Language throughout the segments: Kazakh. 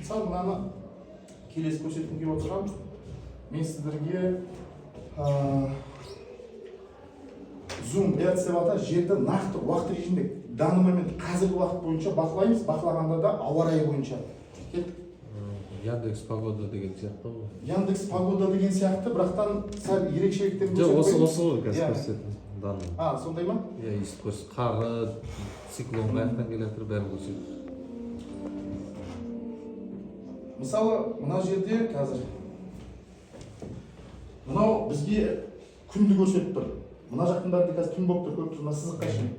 мысалы мынаны келесі көрсеткім келіп отырған, мен сіздерге зум эрц деп аталады, жерді нақты уақыт режимінде данный момент қазіргі уақыт бойынша бақылаймыз, бақылағанда да ауа райы бойынша. Яндекс погода деген сияқты ғой. Яндекс погода деген сияқты, бірақтан сәл ерекшеліктерін жоқ, осы ғой қазір көрсететін данный. Сондай ма? Иә, естіп көрсет. Қары, циклон қаяқтан келе жатыр, бәрін көрсетеді. Мысалы, мына жерде қазір мынау бізге күнді көрсетіп тұр. Мына жақтың бәрінде қазір түн болып тұр, көріп тұрсыз, мына сызыққа шейін.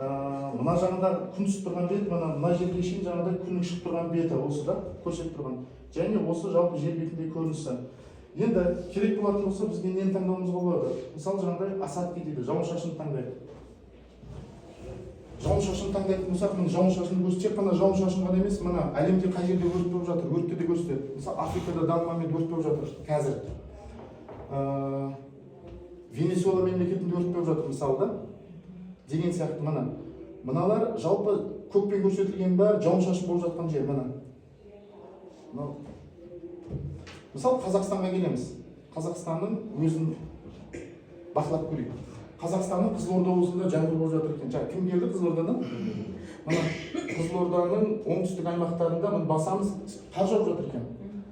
Мына жағындағы күн түсіп тұрған бет, мына жерге шейін жаңағыдай күннің шығып тұрған беті осы да көрсетіп тұрған. Және осы жалпы жер бетіндегі көрінісі. Енді керек болатын болса бізге нені таңдауымызға болады? Мысалы жаңағыдай осадки дейді, жауын-шашынды таңдайық. Жауын-шашынды таңдайтын болсақ, міне жауын-шашынды көрсетіп, тек қана жауын-шашын ғана емес, мына әлемде қай жерде өрт болып жатыр, өртті де көрсетеді. Мысалы Африкада данный момент өрт болып жатыр қазір. Венесуэла мемлекетінде өрт болып жатыр мысалы да. Деген сияқты мына. Мыналар жалпы көкпен көрсетілген бәрі жауын-шашын болып жатқан жер мына. Мысалы Қазақстанға келеміз. Қазақстанның өзін бақылап көрейік. Қазақстанның Қызылорда облысында жаңбыр болып жатыр екен. Жаңа кім келді Қызылордадан? Мына Қызылорданың оңтүстік аймақтарында міне басамыз қар жауып жатыр екен.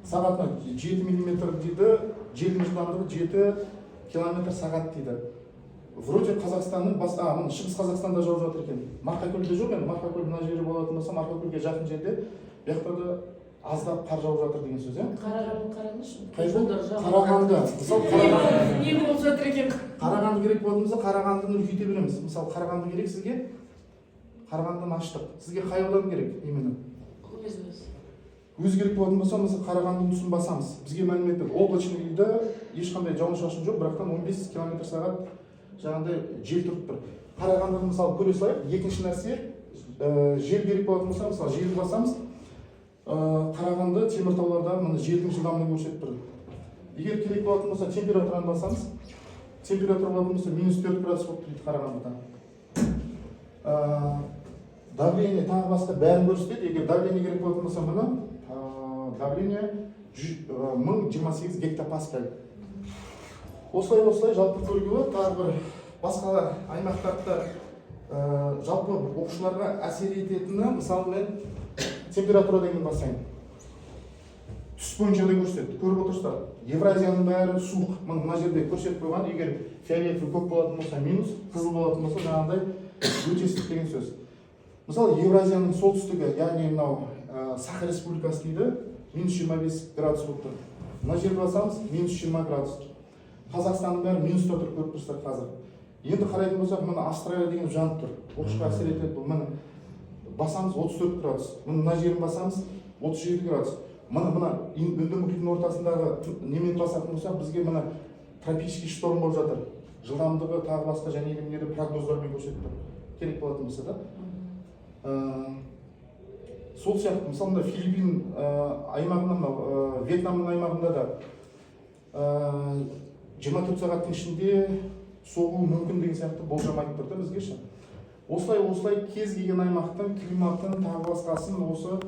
Сағатына 7 мм дейді, желдің жылдамдығы 7 км сағат дейді. Вроде Қазақстанның мына шығыс Қазақстанда жауып жатыр екен. Марқакөлде жоқ енді, Марқакөл мына жері болатын болса, Марқакөлге жақын жерде бұяқта да аздап қар жауып жатыр деген сөз, Қарағанды қараңызшы. Қарағанды. Мысалы не болып жатыр екен? Қарағанды керек болатын болса, Қарағандыны үлкейте береміз. Мысалы Қарағанды керек сізге. Қарағандыны аштық. Сізге қай аудан керек именно? Өзі керек болатын болса, мысалы Қарағандының тұсын басамыз. Бізге мәліметтер облачный дейді, ешқандай жауын-шашын жоқ, бірақтан 15 км сағат жаңағыдай жел тұрып тұр. Қарағандыны мысалы көре салайық. Екінші нәрсе, жел керек болатын болса, мысалы желді басамыз. Қарағанды Теміртаулардағы мына желдің жылдамдығын көрсетіп тұр. Егер керек болатын болса, температураны басамыз. Температура болатын болса, -4 градус болып тұрады Қарағандыда. Давление тағы басқа бәрін көрсетеді. Егер давление керек болатын болса, мына давление 1028 гектопаскаль. Осылай жалпы көруге болады. Тағы бір басқа аймақтарда жалпы оқушыларға әсер ететіні, мысалы мен температура деген басайын. Түс бойынша да көрсетеді. Көріп отырсыздар. Евразияның бәрі суық. Мына жерде көрсетіп қойған. Егер фиолетовый көк болатын болса минус, қызыл болатын болса жаңағыдай өте ыстық деген сөз. Мысалы Евразияның солтүстігі, яғни мынау Саха Республикасы дейді, -25 градус болып тұр. Мына жерді басамыз -20 градус. Қазақстанның бәрі минуста тұр, көріп тұрсыздар қазір. Енді қарайтын болсақ, мына Австралия деген жанып тұр. Оқушыға әсер етеді бұл. Міне басамыз 34 градус. Мына жерін басамыз 37 градус. Мына Үнді мұхитының ортасындағы немен басатын болсақ, бізге мына тропический шторм болып жатыр. Жылдамдығы тағы басқа және елімдерді прогноздармен көрсетіп тұр. Керек болатын болса да. Сол сияқты, мысалы мына Филиппин аймағында, Вьетнамның аймағында да 24 сағаттың ішінде соғуы мүмкін деген сияқты болжамайтын тұр да бізге ше. Осылай кез келген аймақтың климатын тағы басқасын осы